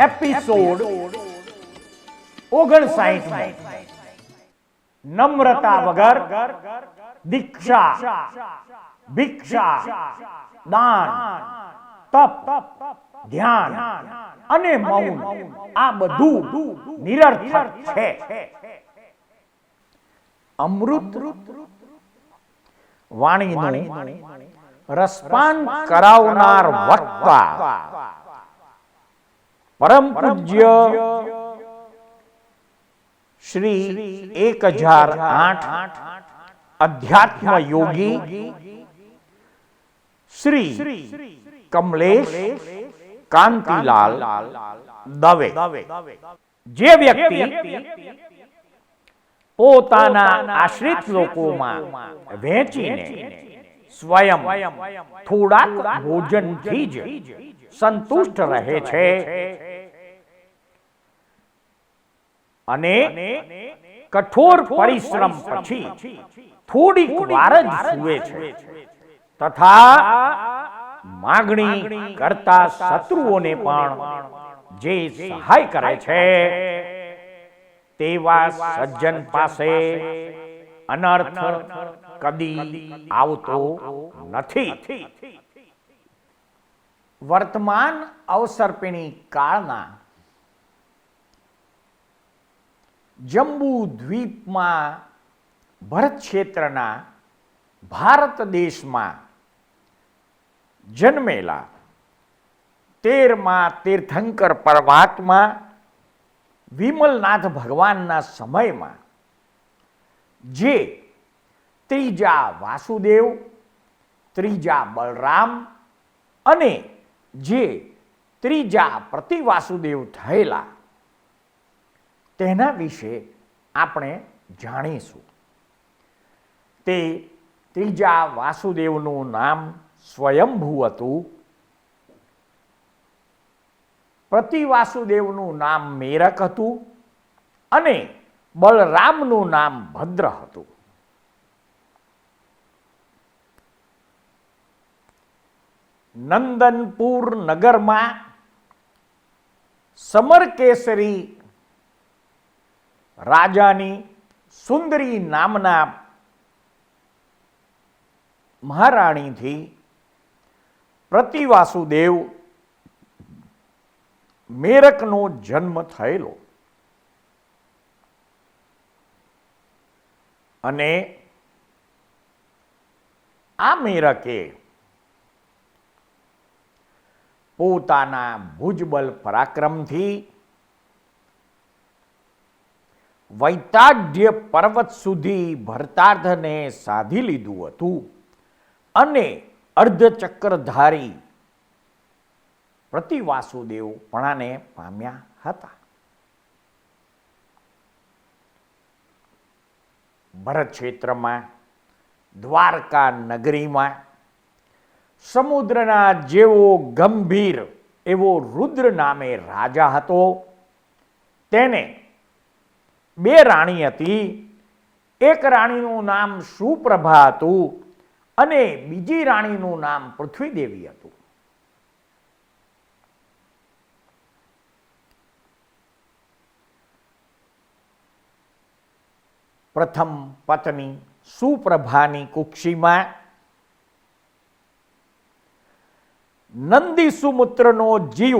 Episode 59 નમ્રતા વગર દીક્ષા, ભિક્ષા, દાન, તપ, ધ્યાન અને મૌન આ બધું નિરર્થક છે. અમૃત વાણીનું રસપાન કરાવનાર વક્તા પરમ પૂજ્ય શ્રી 1008 અધ્યાત્મ યોગી શ્રી કમલેશ કાંતિલાલ દવે. જે વ્યક્તિ પોતાના આશ્રિત લોકોમાં વહેંચીને સ્વયં થોડાક ભોજનથી જ સંતુષ્ટ રહે છે અને કઠોર પરિશ્રમ પછી થોડીક વાર જ સૂવે છે તથા માગણી કરતા શત્રુઓને પણ જે સહાય કરે છે તેવા સજ્જન પાસે અનર્થ કદી આવતો નથી. વર્તમાન અવસર્પિણી કાળના જંબુ દ્વીપમાં ભરત ક્ષેત્રના ભારત દેશમાં જન્મેલા 13મા તીર્થંકર પરમાત્મા વિમલનાથ ભગવાનના સમયમાં જે ત્રીજા વાસુદેવ, ત્રીજા બલરામ અને જે ત્રીજા પ્રતિવાસુદેવ થયેલા તેના વિશે આપણે જાણીશું. તે ત્રીજા વાસુદેવનું નામ સ્વયંભૂ હતું. પ્રતિવાસુદેવનું નામ મેરક હતું અને બલરામનું નામ ભદ્ર હતું. નંદનપુર નગરમાં સમરકેસરી રાજાની સુંદરી નામના મહારાણીથી પ્રતિવાસુદેવ મેરકનો જન્મ થયેલો અને આ મેરકે પોતાના ભુજબલ પરાક્રમથી વૈતાઢ્ય પર્વત સુધી ભરતાર્ધને સાધી લીધું હતું અને અર્ધચક્રધારી પ્રતિવાસુદેવપણાને પામ્યા હતા. ભરત ક્ષેત્રમાં દ્વારકા નગરીમાં સમુદ્રના જેવો ગંભીર એવો રુદ્ર નામે રાજા હતો. તેને 2 રાણી હતી. એક રાણીનું નામ સુપ્રભા હતું અને બીજી રાણીનું નામ પૃથ્વીદેવી હતું. પ્રથમ પત્ની સુપ્રભાની કુક્ષીમાં નંદીસુમુત્રનો જીવ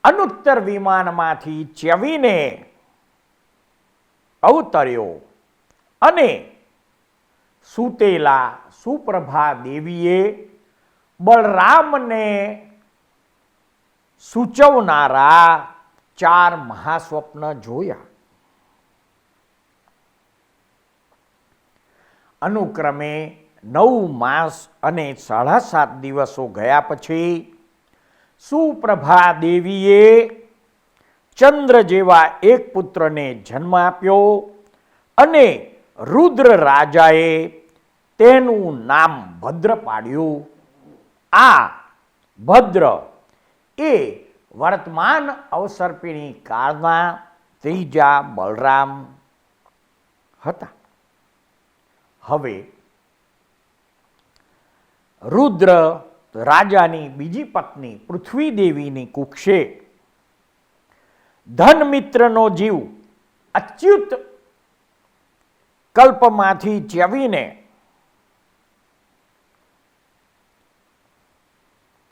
અનુત્તર વિમાનમાંથી ચ્યવીને અવતર્યો અને સૂતેલા સુપ્રભા દેવીએ બલરામને સૂચવનારા 4 મહાસ્વપ્ન જોયા. અનુક્રમે 9 માસ અને 7.5 દિવસો ગયા પછી સુપ્રભા દેવીએ ચંદ્ર જેવા એક પુત્રને જન્મ આપ્યો અને રુદ્ર રાજાએ તેનું નામ ભદ્ર પાડ્યું. આ ભદ્ર એ વર્તમાન અવસર્પિણી કાળના ત્રીજા બલરામ હતા. હવે રુદ્ર રાજાની બીજી પત્ની પૃથ્વી દેવીની કુક્ષે ધનમિત્રનો જીવ અચ્યુત કલ્પમાંથી ચ્યવીને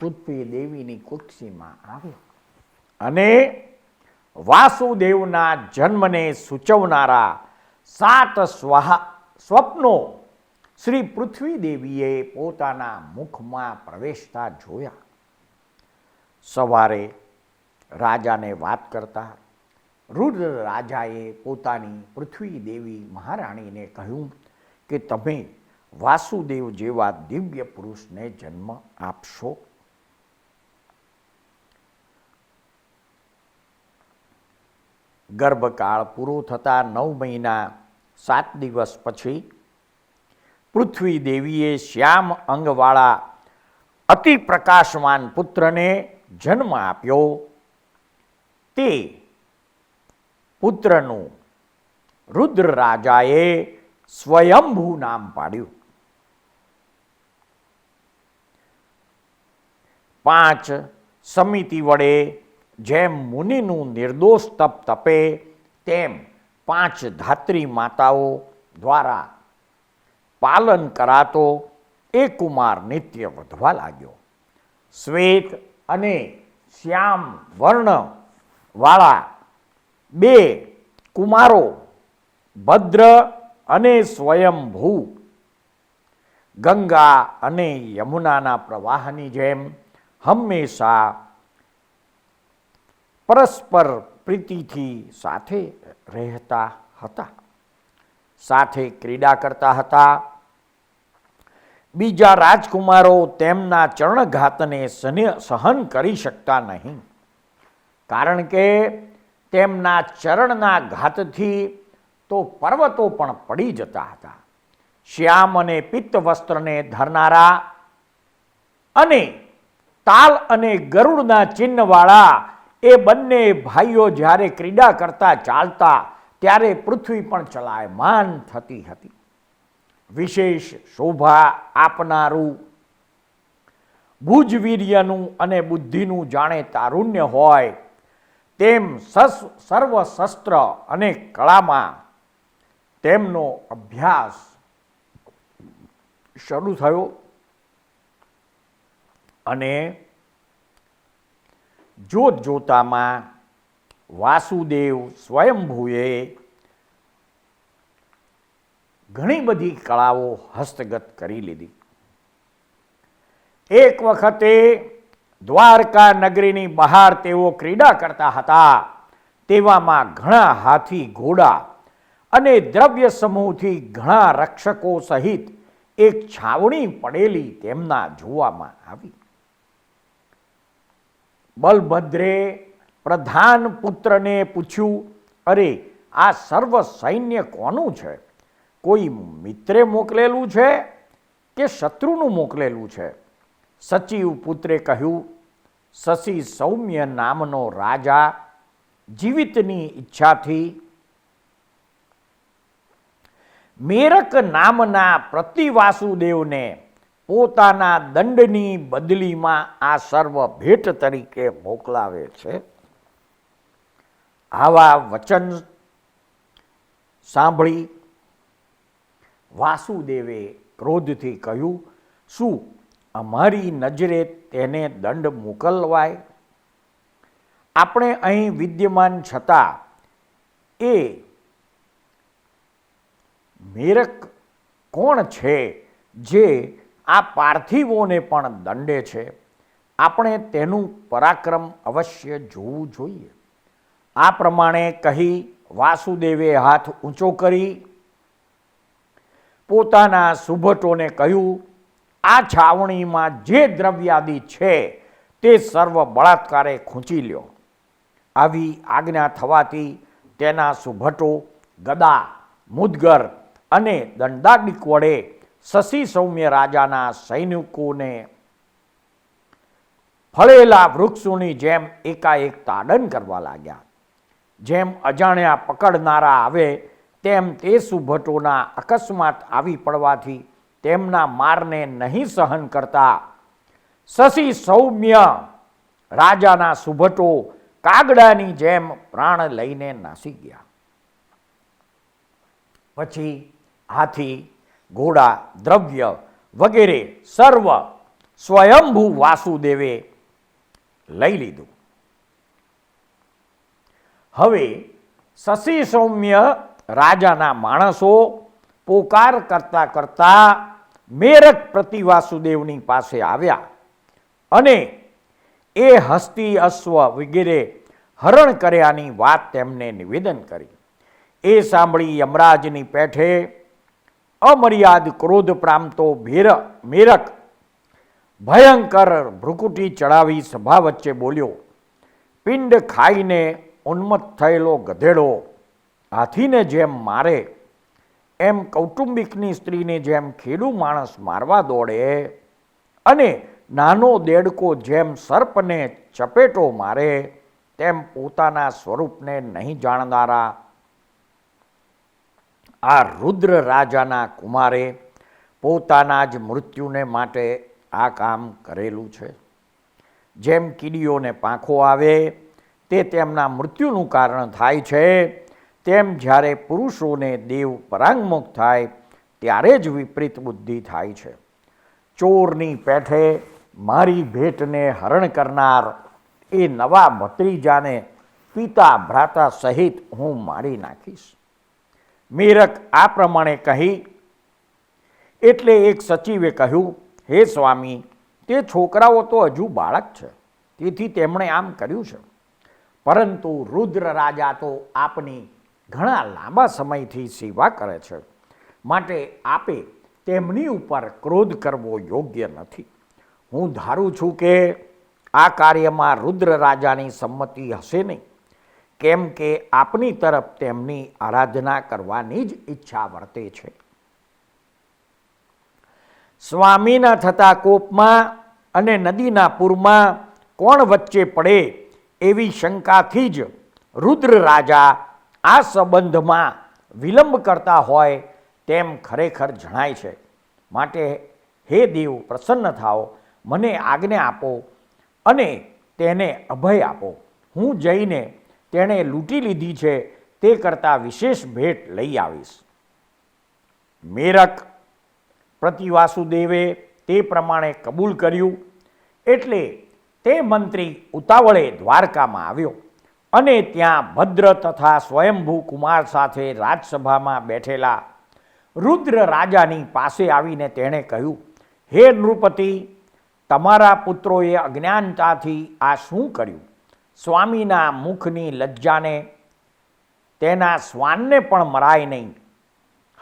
પૃથ્વી દેવીની કુક્ષીમાં આવ્યો અને વાસુદેવના જન્મને સૂચવનારા 7 સ્વપ્નો શ્રી પૃથ્વી દેવીએ પોતાના મુખમાં પ્રવેશતા જોયા. સવારે રાજાને વાત કરતા રુદ્ર રાજાએ પોતાની પૃથ્વી દેવી મહારાણીને કહ્યું કે તમે વાસુદેવ જેવા દિવ્ય પુરુષને જન્મ આપશો. ગર્ભકાળ પૂરો થતા 9 મહિના 7 દિવસ પછી પૃથ્વી દેવીએ શ્યામ અંગવાળા અતિ પ્રકાશમાન પુત્રને જન્મ આપ્યો. તે પુત્રનું રુદ્ર રાજાએ સ્વયંભૂ નામ પાડ્યું. 5 સમિતિ વડે જેમ મુનિનું નિર્દોષ તપ તપે તેમ 5 ધાત્રી માતાઓ દ્વારા પાલન કરાતો એ કુમાર નિત્ય વધવા લાગ્યો. શ્વેત અને શ્યામ વર્ણ વાળા 2 કુમારો ભદ્ર અને સ્વયંભૂ ગંગા અને યમુનાના પ્રવાહની જેમ હંમેશા પરસ્પર પ્રીતિથી સાથે રહેતા હતા, સાથે ક્રીડા કરતા હતા. બીજા રાજકુમારો તેમના ચરણઘાતને સહન કરી શકતા નહીં, કારણ કે તેમના ચરણના ઘાતથી તો પર્વતો પણ પડી જતા હતા. શ્યામ અને પિત્ત વસ્ત્રને ધરનારા અને તાલ અને ગરુડના ચિહ્નવાળા એ બંને ભાઈઓ જ્યારે ક્રીડા કરતા ચાલતા ત્યારે પૃથ્વી પણ ચલાયમાન થતી હતી. વિશેષ શોભા આપનારું ભુજવીર્યનું અને બુદ્ધિનું જાણે તારુણ્ય હોય તેમ સર્વ શસ્ત્ર અને કળામાં તેમનો અભ્યાસ શરૂ થયો અને જોત જોતામાં વાસુદેવ સ્વયંભૂએ ઘણી બધી કળાઓ હસ્તગત કરી લીધી. એક વખતે દ્વારકા નગરીની બહાર તેઓ ક્રીડા કરતા હતા. તેવામાં ઘણા હાથી ઘોડા અને દ્રવ્ય સમૂહથી ઘણા રક્ષકો સહિત એક છાવણી પડેલી તેમના જોવામાં આવી. બલભદ્રે પ્રધાન પુત્રને પૂછ્યું, અરે આ સર્વ સૈન્ય કોનું છે? કોઈ મિત્રે મોકલેલું છે કે શત્રુનું મોકલેલું છે? સચિવ પુત્રે કહ્યું, શશી સૌમ્ય નામનો રાજા જીવિતની ઈચ્છાથી મેરક નામના પ્રતિવાસુદેવને પોતાના દંડની બદલીમાં આ સર્વ ભેટ તરીકે મોકલાવે છે. આવા વચન સાંભળી વાસુદેવે ક્રોધથી કહ્યું, શું અમારી નજરે તેને દંડ મોકલવાય? આપણે અહીં વિદ્યમાન છતાં એ મેરક કોણ છે જે આ પાર્થિવોને પણ દંડે છે? આપણે તેનું પરાક્રમ અવશ્ય જોવું જોઈએ. આ પ્રમાણે કહી વાસુદેવે હાથ ઊંચો કરી પોતાના સુભટોને કહ્યું, આ છાવણીમાં જે દ્રવ્યાદિ છે તે સર્વ બળાત્કારે ખૂંચી લ્યો. આવી આજ્ઞા થવાથી તેના સુભટો ગદા, મુદગર અને દંડાડિક વડે શશી સૌમ્ય રાજાના સૈનિકોને ફળેલા વૃક્ષોની જેમ એકાએક તાડન કરવા લાગ્યા. જેમ અજાણ્યા પકડનારા આવે તેમ તે સુભટોના અકસ્માત આવી પડવાથી તેમના મારને નહીં સહન કરતા શશી સૌમ્ય રાજાના સુભટો કાગડાની જેમ પ્રાણ લઈને નાસી ગયા. પછી હાથી, ઘોડા, દ્રવ્ય વગેરે સર્વ સ્વયંભૂ વાસુદેવે લઈ લીધું. હવે શશી સૌમ્ય રાજાના માણસો પોકાર કરતા કરતા મેરક પ્રતિ વાસુદેવની પાસે આવ્યા અને એ હસ્તી, અશ્વ વગેરે હરણ કર્યાની વાત તેમને નિવેદન કરી. એ સાંભળી યમરાજની પેઠે અમર્યાદ ક્રોધ પ્રામતો મેરક ભયંકર ભ્રુકુટી ચડાવી સભા વચ્ચે બોલ્યો, પિંડ ખાઈને ઉન્મત્ત થયેલો ગધેડો હાથીને જેમ મારે એમ કૌટુંબિકની સ્ત્રીને જેમ ખેડૂ માણસ મારવા દોડે અને નાનો દેડકો જેમ સર્પને ચપેટો મારે તેમ પોતાના સ્વરૂપને નહીં જાણનારા આ રુદ્ર રાજાના કુમારે પોતાના જ મૃત્યુને માટે આ કામ કરેલું છે. જેમ કીડીઓને પાંખો આવે તે તેમના મૃત્યુનું કારણ થાય છે, તેમ જ્યારે પુરુષોને દેવ પરાંગમુખ થાય ત્યારે જ વિપરીત બુદ્ધિ થાય છે. ચોરની પેઠે મારી ભેટને હરણ કરનાર એ નવા ભત્રીજાને પિતા ભ્રાતા સહિત હું મારી નાખીશ. મેરક આ પ્રમાણે કહી એટલે એક સચિવે કહ્યું, હે સ્વામી, તે છોકરાઓ તો હજુ બાળક છે, તેથી તેમણે આમ કર્યું છે. પરંતુ રુદ્ર રાજા તો આપની ઘણા લાંબા સમયથી સેવા કરે છે, માટે આપે તેમની ઉપર ક્રોધ કરવો યોગ્ય નથી. હું ધારું છું કે આ કાર્યમાં રુદ્ર રાજાની સંમતિ હશે નહીં, કેમ કે આપની તરફ તેમની આરાધના કરવાની જ ઈચ્છા વર્તે છે. સ્વામીના થતા કોપમાં અને નદીના પૂરમાં કોણ વચ્ચે પડે એવી શંકાથી જ રુદ્ર રાજા આ સંબંધમાં વિલંબ કરતા હોય તેમ ખરેખર જણાય છે. માટે હે દેવ, પ્રસન્ન થાઓ, મને આજ્ઞા આપો અને તેને અભય આપો. હું જઈને તેણે લૂંટી લીધી છે તે કરતાં વિશેષ ભેટ લઈ આવીશ. મેરક પ્રતિ વાસુદેવે તે પ્રમાણે કબૂલ કર્યું. એટલે તે મંત્રી ઉતાવળે દ્વારકામાં આવ્યો અને ત્યાં ભદ્ર તથા સ્વયંભૂ કુમાર સાથે રાજસભામાં બેઠેલા રુદ્ર રાજાની પાસે આવીને તેણે કહ્યું, હે નૃપતિ, તમારા પુત્રોએ અજ્ઞાનતાથી આ શું કર્યું? સ્વામીના મુખની લજ્જાને તેના શ્વાનને પણ મરાય નહીં.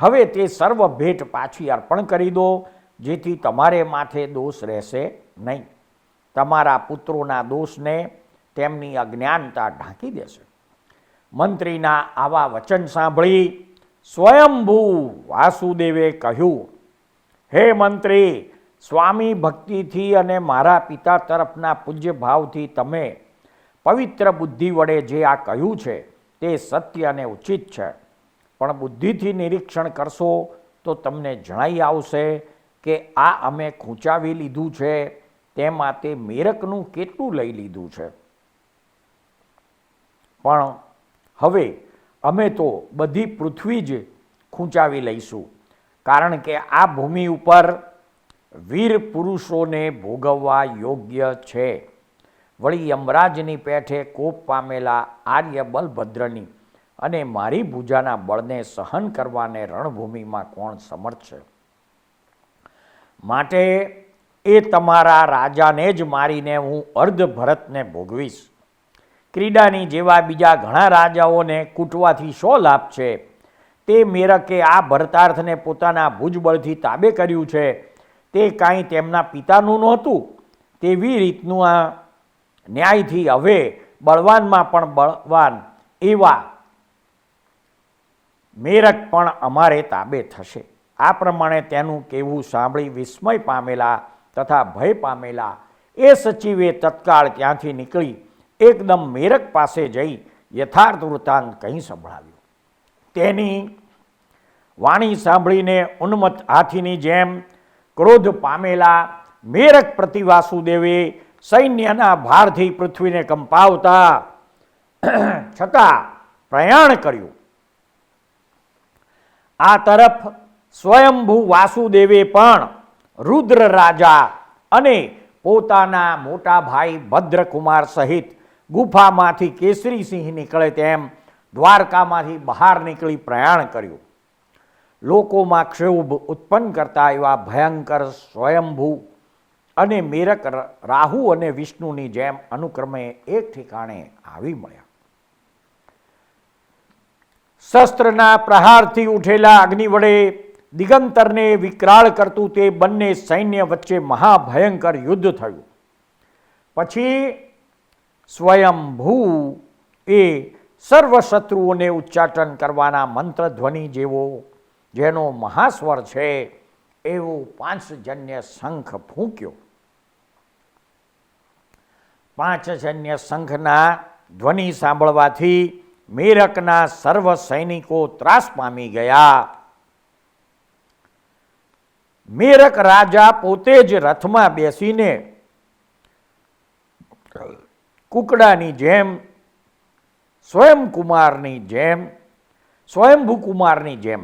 હવે તે સર્વ ભેટ પાછી અર્પણ કરી દો, જેથી તમારે માથે દોષ રહેશે નહીં. તમારા પુત્રોના દોષને તેમની અજ્ઞાનતા ઢાંકી દેશે. મંત્રીના આવા વચન સાંભળી સ્વયંભૂ વાસુદેવે કહ્યું, હે મંત્રી, સ્વામી ભક્તિથી અને મારા પિતા તરફના પૂજ્ય ભાવથી તમે પવિત્ર બુદ્ધિ વડે જે આ કહ્યું છે તે સત્ય અને ઉચિત છે. પણ બુદ્ધિથી નિરીક્ષણ કરશો તો તમને જણાઈ આવશે કે આ અમે ખૂંચાવી લીધું છે તેમાં તે મેરકનું કેટલું લઈ લીધું છે. પણ હવે અમે તો બધી પૃથ્વી જ ખૂંચાવી લઈશું, કારણ કે આ ભૂમિ ઉપર વીર પુરુષોને ભોગવવા યોગ્ય છે. વળી યમરાજની પેઠે કોપ પામેલા આર્ય બલભદ્રની અને મારી ભુજાના બળને સહન કરવાને રણભૂમિમાં કોણ સમર્થ છે? માટે એ તમારા રાજાને જ મારીને હું અર્ધ ભરતને ભોગવીશ. ક્રીડાની જેવા બીજા ઘણા રાજાઓને કૂટવાથી શો લાભ છે? તે મેરકે આ ભરતાર્થને પોતાના ભુજબળથી તાબે કર્યું છે, તે કાંઈ તેમના પિતાનું નહોતું. તેવી રીતનું આ ન્યાયથી હવે બળવાનમાં પણ બળવાન એવા મેરક પણ અમારે તાબે થશે. આ પ્રમાણે તેનું કહેવું સાંભળી વિસ્મય પામેલા તથા ભય પામેલા એ સચિવે તત્કાળ ત્યાંથી નીકળી એકદમ મેરક પાસે જઈ યથાર્થ વૃત્તાંત કહી સંભળાવ્યું. તેની વાણી સાંભળીને ઉન્મત્ત હાથીની જેમ ક્રોધ પામેલા મેરક પ્રતિ વાસુદેવે સૈન્યના ભારથી પૃથ્વીને કંપાવતા છતાં પ્રયાણ કર્યું. આ તરફ સ્વયંભૂ વાસુદેવે પણ રુદ્ર રાજા અને પોતાના મોટા ભાઈ ભદ્રકુમાર સહિત ગુફામાંથી કેસરીસિંહ નીકળે તેમ દ્વારકામાંથી બહાર નીકળી પ્રયાણ કર્યું. લોકોમાં ક્ષોભ ઉત્પન્ન કરતા એવા ભયંકર સ્વયંભૂ અને મેરક રાહુ અને વિષ્ણુની જેમ અનુક્રમે એક ઠેકાણે આવી મળ્યા. શસ્ત્રના પ્રહારથી ઉઠેલા અગ્નિ વડે દિગંતરને વિકરાળ કરતું તે બંને સૈન્ય વચ્ચે મહાભયંકર યુદ્ધ થયું. પછી સ્વયંભૂ એ સર્વ શત્રુઓને ઉચ્ચાટન કરવાના મંત્ર ધ્વનિ જેવો જેનો મહાસ્વર છે એવો પાંચજન્ય શંખ ફૂંક્યો. પાંચજન્ય શંખના ધ્વનિ સાંભળવાથી મેરકના સર્વ સૈનિકો ત્રાસ પામી ગયા. મેરક રાજા પોતે જ રથમાં બેસીને કુકડાની જેમ સ્વયંભૂ કુમારની જેમ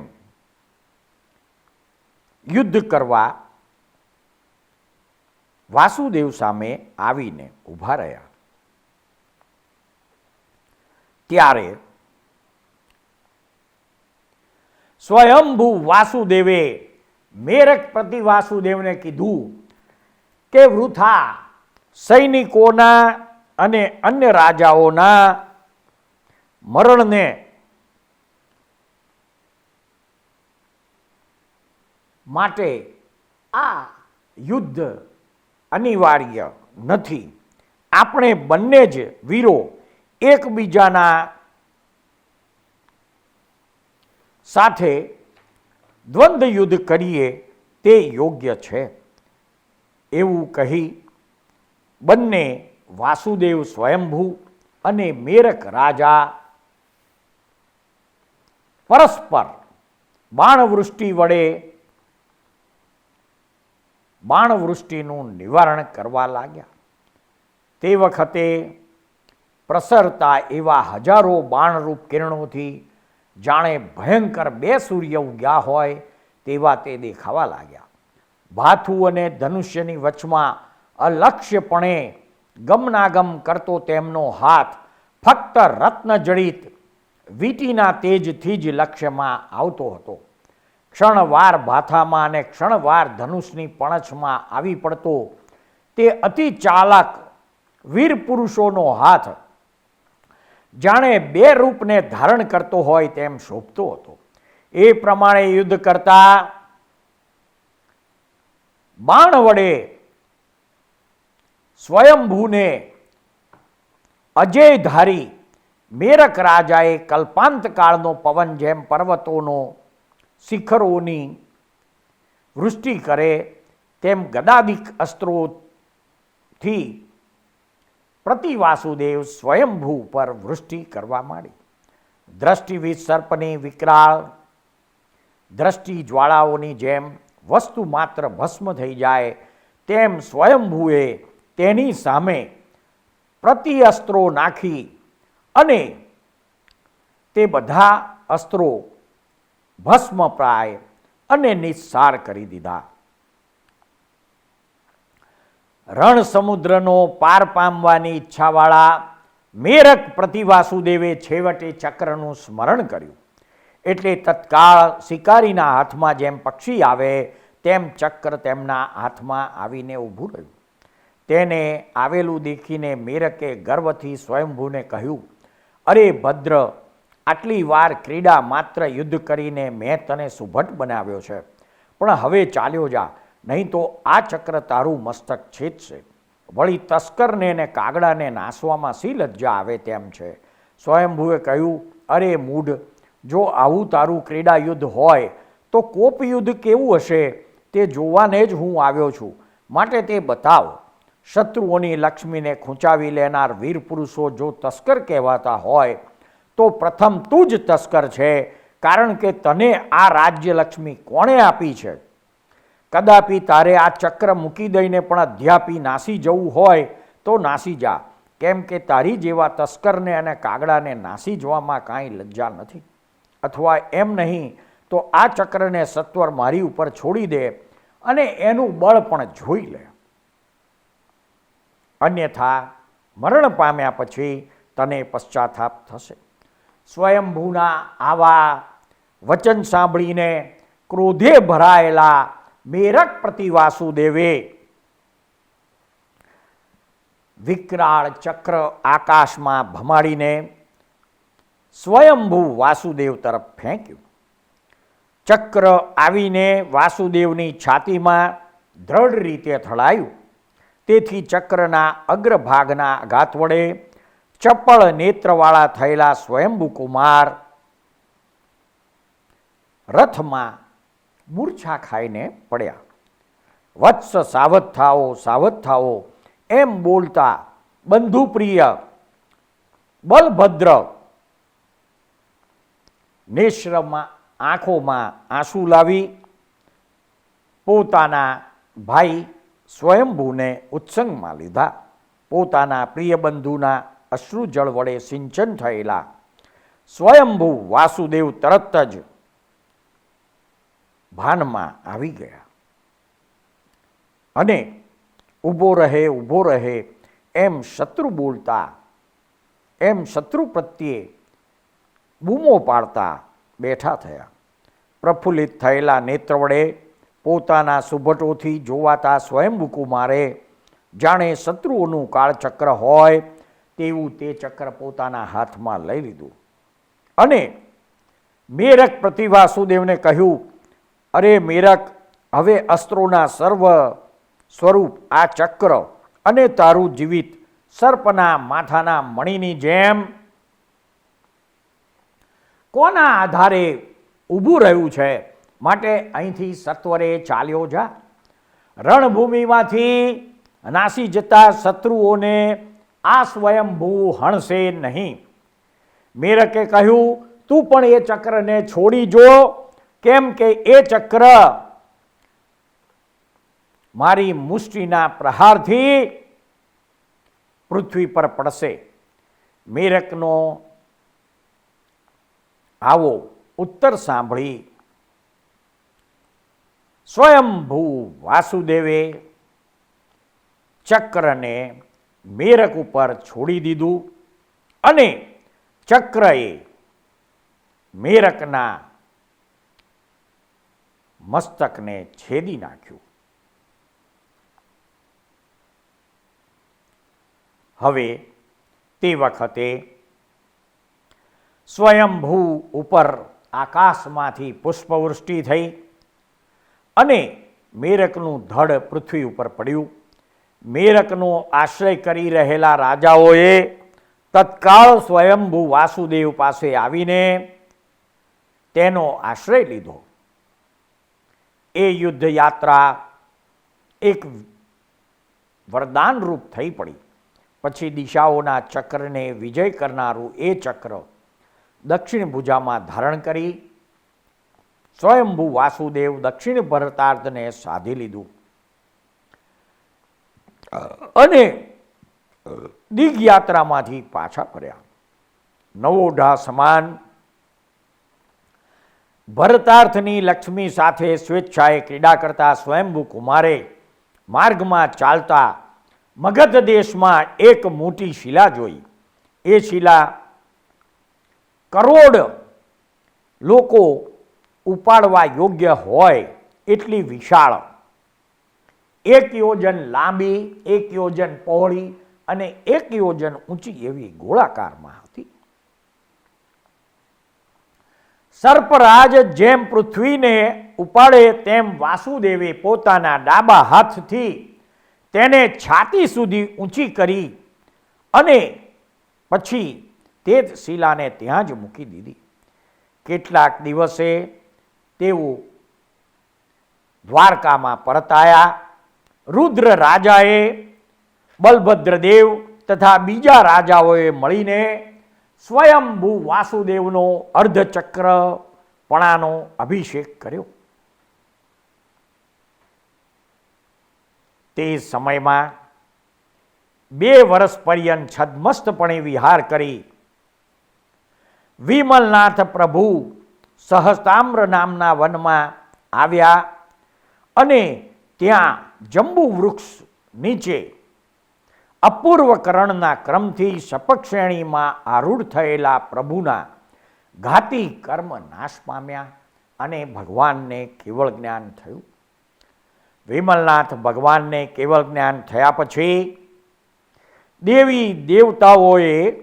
યુદ્ધ કરવા વાસુદેવ સામે આવીને ઊભા રહ્યા. ત્યારે સ્વયંભૂ વાસુદેવે મેરક પ્રતિ વાસુદેવને કીધું કે વૃથા સૈનિકોના અને અન્ય રાજાઓના મરણને માટે આ યુદ્ધ અનિવાર્ય નથી. આપણે બંને જ વીરો એકબીજાના સાથે દ્વંદ્વ યુદ્ધ કરીએ તે યોગ્ય છે. એવું કહી બંને વાસુદેવ સ્વયંભૂ અને મેરક રાજા પરસ્પર બાણવૃષ્ટિનું નિવારણ કરવા લાગ્યા. તે વખતે પ્રસરતા એવા હજારો બાણરૂપ કિરણોથી જાણે ભયંકર બે સૂર્ય ઉગ્યા હોય તેવા તે દેખાવા લાગ્યા. ભાથુ અને ધનુષ્યની વચમાં અલક્ષ્યપણે ગમનાગમ કરતો તેમનો હાથ ફક્ત રત્નજડિત વીંટીના તેજથી જ લક્ષ્યમાં આવતો હતો. ક્ષણવાર ભાથામાં અને ક્ષણવાર ધનુષની પણછમાં આવી પડતો તે અતિ ચાલાક વીર પુરુષોનો હાથ જાણે બે રૂપને ધારણ કરતો હોય તેમ શોભતો હતો. એ પ્રમાણે યુદ્ધ કરતા બાણ વડે સ્વયંભૂને અજયધારી મેરક રાજાએ કલ્પાંત કાળનો પવન જેમ પર્વતોનો શિખરોની વૃષ્ટિ કરે તેમ ગદાદિક અસ્ત્રોથી પ્રતિ વાસુદેવ સ્વયંભૂ પર વૃષ્ટિ કરવા માંડી. દ્રષ્ટિવિદ સર્પની વિકરાળ દ્રષ્ટિ જ્વાળાઓની જેમ વસ્તુ માત્ર ભસ્મ થઈ જાય તેમ સ્વયંભૂએ તેની સામે પ્રતિ અસ્ત્રો નાખી અને તે બધા અસ્ત્રો ભસ્મપ્રાય અને નિસ્સાર કરી દીધા. રણ સમુદ્રનો પાર પામવાની ઈચ્છાવાળા મેરક પ્રતિ વાસુદેવે છેવટે ચક્રનું સ્મરણ કર્યું. એટલે તત્કાળ શિકારીના હાથમાં જેમ પક્ષી આવે તેમ ચક્ર તેમના હાથમાં આવીને ઊભું રહ્યું. તેને આવેલું દેખીને મેરકે ગર્વથી સ્વયંભૂને કહ્યું, અરે ભદ્ર, આટલી વાર ક્રીડા માત્ર યુદ્ધ કરીને મેં તને સુભટ બનાવ્યો છે, પણ હવે ચાલ્યો જા, નહીં તો આ ચક્ર તારું મસ્તક છેદશે. વળી તસ્કરને ને કાગડાને નાસવામાં શી લજ્જા આવે તેમ છે. સ્વયંભૂએ કહ્યું, અરે મૂઢ, જો આવું તારું ક્રીડા યુદ્ધ હોય તો કોપ યુદ્ધ કેવું હશે તે જોવાને જ હું આવ્યો છું, માટે તે બતાવ. શત્રુઓની લક્ષ્મીને ખૂંચાવી લેનાર વીર પુરુષો જો તસ્કર કહેવાતા હોય તો પ્રથમ તું જ તસ્કર છે, કારણ કે તને આ રાજ્ય લક્ષ્મી કોણે આપી છે? કદાપી તારે આ ચક્ર મૂકી દઈને પણ અધ્યાપી નાસી જવું હોય તો નાસી જા, કેમ કે તારી જેવા તસ્કરને અને કાગડાને નાસી જવામાં કાંઈ લજ્જા નથી. અથવા એમ નહીં તો આ ચક્રને સત્વર મારી ઉપર છોડી દે અને એનું બળ પણ જોઈ લે, અન્યથા મરણ પામ્યા પછી તને પશ્ચાતાપ થશે. સ્વયંભૂના આવા વચન સાંભળીને ક્રોધે ભરાયેલા મેરક પ્રતિ વાસુદેવે વિકરાળ ચક્ર આકાશમાં ભમાડીને સ્વયંભૂ વાસુદેવ તરફ ફેંક્યું. ચક્ર આવીને વાસુદેવની છાતીમાં દ્રઢ રીતે થળાયું. તેથી ચક્રના અગ્રભાગના આઘાત વડે ચપળ નેત્રવાળા થયેલા સ્વયંભૂ કુમાર રથમાં મૂર્છા ખાઈને પડ્યા. વત્સ સાવધ થાઓ એમ બોલતા બંધુપ્રિય બલભદ્ર નેશ્રમાં આંખોમાં આંસુ લાવી પોતાના ભાઈ સ્વયંભૂને ઉત્સંગમાં લીધા. પોતાના પ્રિય બંધુના અશ્રુજળ વડે સિંચન થયેલા સ્વયંભૂ વાસુદેવ તરત જ ભાનમાં આવી ગયા અને ઊભો રહે એમ શત્રુ બોલતા, એમ શત્રુ પ્રત્યે બૂમો પાડતા બેઠા થયા. પ્રફુલ્લિત થયેલા નેત્ર વડે પોતાના સુભટોથી જોવાતા સ્વયંભૂ કુમારે જાણે શત્રુઓનું કાળચક્ર હોય તેવું તે ચક્ર પોતાના હાથમાં લઈ લીધું અને મેરક પ્રતિ વાસુદેવને કહ્યું, અરે મેરક, હવે અસ્ત્રોના સર્વ સ્વરૂપ આ ચક્ર અને તારું જીવિત સર્પના માથાના મણીની જેમ કોના આધારે ઊભું રહ્યું છે, માટે અહીંથી સત્વરે ચાલ્યો જા. રણભૂમિમાંથી નાસી જતા શત્રુઓને આ સ્વયંભૂ હણશે નહીં. મેરકે કહ્યું, તું પણ એ ચક્રને છોડી જો, કેમ કે એ ચક્ર મારી મુષ્ટિના પ્રહારથી પૃથ્વી પર પડશે. મેરકનો આવો ઉત્તર સાંભળી સ્વયંભૂ વાસુદેવે ચક્રને મેરક ઉપર છોડી દીધું અને ચક્રએ મેરકના મસ્તકને છેદી નાખ્યું. હવે તે વખતે સ્વયંભૂ ઉપર આકાશમાંથી પુષ્પવૃષ્ટિ થઈ અને મેરકનું ધડ પૃથ્વી ઉપર પડ્યું. મેરકનો આશ્રય કરી રહેલા રાજાઓએ તત્કાળ સ્વયંભૂ વાસુદેવ પાસે આવીને તેનો આશ્રય લીધો. એ યુદ્ધ યાત્રા એક વરદાનરૂપ થઈ પડી. પછી દિશાઓના ચક્રને વિજય કરનારું એ ચક્ર દક્ષિણ ભુજામાં ધારણ કરી સ્વયંભૂ વાસુદેવ દક્ષિણ ભરતાર્ધને સાધી લીધું અને દિગ્યાત્રામાંથી પાછા ફર્યા. નવોઢા સમાન ભરતાર્થની લક્ષ્મી સાથે સ્વેચ્છાએ ક્રીડા કરતા સ્વયંભૂ કુમારે માર્ગમાં ચાલતા મગધ દેશમાં એક મોટી શિલા જોઈ. એ શિલા કરોડ લોકો ઉપાડવા યોગ્ય હોય એટલી વિશાળ, 1 યોજન લાંબી, 1 યોજન પહોળી અને 1 યોજન ઊંચી એવી ગોળાકારમાં હતી. સર્પરાજ જેમ પૃથ્વીને ઉપાડે તેમ વાસુદેવે પોતાના ડાબા હાથથી તેને છાતી સુધી ઊંચી કરી અને પછી તે જ શિલાને ત્યાં જ મૂકી દીધી. કેટલાક દિવસે તેઓ દ્વારકામાં પરત આવ્યા. રુદ્ર રાજાએ બલભદ્રદેવ તથા બીજા રાજાઓએ મળીને સ્વયંભૂ વાસુદેવનો અર્ધચક્રપણાનો અભિષેક કર્યો. તે સમયમાં 2 વર્ષ પર્યંત છદ્મસ્તપણે વિહાર કરી વિમલનાથ પ્રભુ સહસ્તામ્ર નામના વનમાં આવ્યા અને ત્યાં જંબુ વૃક્ષ નીચે અપૂર્વ કરણના ક્રમથી શપક્ષેણીમાં આરૂઢ થયેલા પ્રભુના ઘાતી કર્મ નાશ પામ્યા અને ભગવાનને કેવળ જ્ઞાન થયું. વિમલનાથ ભગવાનને કેવળ જ્ઞાન થયા પછી દેવી દેવતાઓએ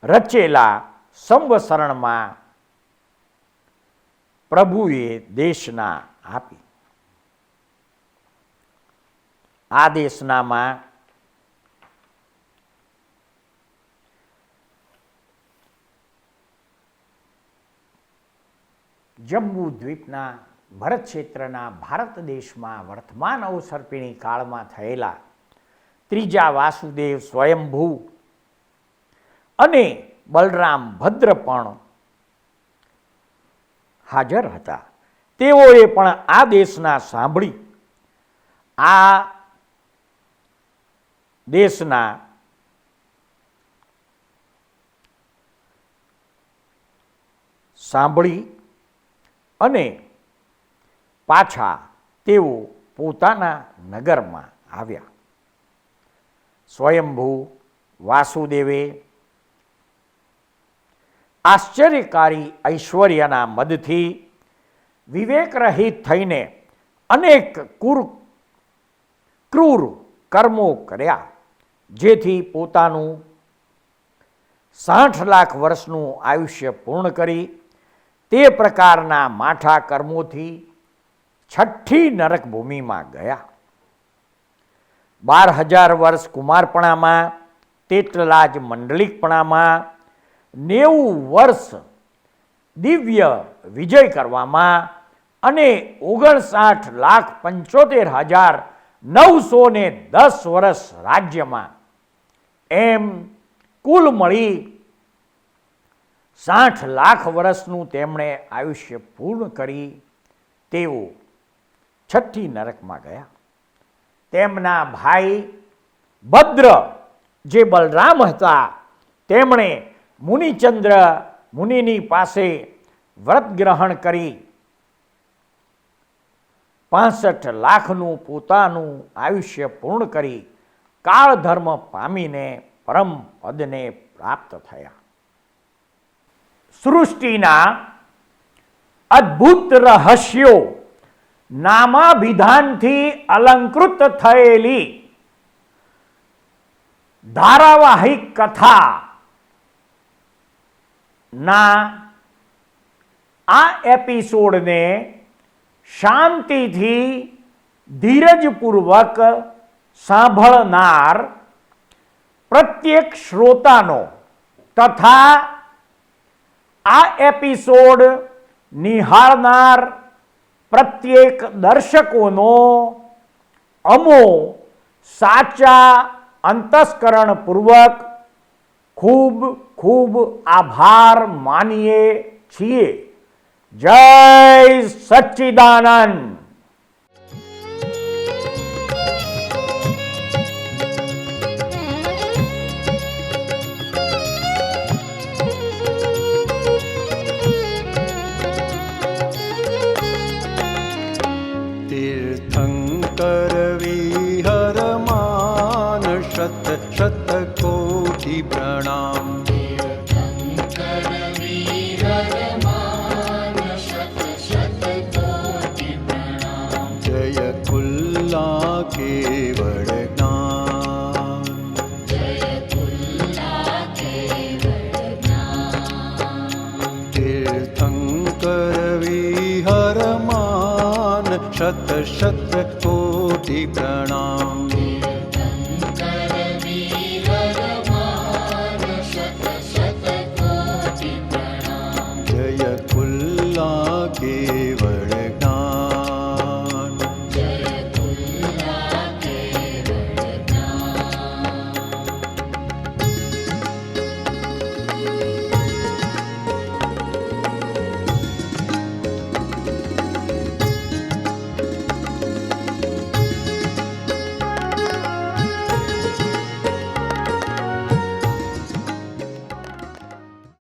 રચેલા સંવસરણમાં પ્રભુએ દેશના આપી. આ દેશનામાં જંબુ દ્વીપના ભરત ક્ષેત્રના ભારત દેશમાં વર્તમાન અવસર્પિણી કાળમાં થયેલા ત્રીજા વાસુદેવ સ્વયંભૂ અને બલરામ ભદ્ર પણ હાજર હતા. તેઓએ પણ આ દેશના સાંભળી આ દેશના સાંભળી અને પાછા તેઓ પોતાના નગરમાં આવ્યા. સ્વયંભૂ વાસુદેવે આશ્ચર્યકારી ઐશ્વર્યના મદથી વિવેકરહિત થઈને અનેક ક્રૂર કર્મો કર્યા, જેથી પોતાનું 60 લાખ વર્ષનું આયુષ્ય પૂર્ણ કરી તે પ્રકારના માઠા કર્મોથી છઠ્ઠી નરક ભૂમિમાં ગયા. 12,000 વર્ષ કુમારપણામાં, તેટલા જ મંડલિકપણામાં, 90 વર્ષ દિવ્ય વિજય કરવામાં અને 59,75,910 વર્ષ રાજ્યમાં, એમ કુલ મળી 60 લાખ વર્ષનું તેમણે આયુષ્ય પૂર્ણ કરી તેઓ છઠ્ઠી નરકમાં ગયા. તેમના ભાઈ ભદ્ર જે બલરામ હતા, તેમણે મુનિચંદ્ર મુનિની પાસે વ્રત ગ્રહણ કરી 65 લાખનું પોતાનું આયુષ્ય પૂર્ણ કરી કાળધર્મ પામીને પરમ પદને પ્રાપ્ત થયા. સૃષ્ટિના અદ્ભુત રહસ્યો નામાભિધાનથી અલંકૃત થયેલી ધારાવાહિક કથા ના આ એપિસોડને શાંતિથી ધીરજપૂર્વક સાંભળનાર પ્રત્યેક શ્રોતાનો તથા આ એપિસોડ નિહાળનાર પ્રત્યેક દર્શકોનો અમો સાચા અંતસ્કરણપૂર્વક ખૂબ ખૂબ આભાર માનીએ છીએ. જય સચ્ચિદાનંદ. तीर्थंकर विहरमान शत शत कोटि प्रणाम. जय कुल्ला केवल ज्ञान. तीर्थंकर विहरमान शत शत कोटि प्रणाम.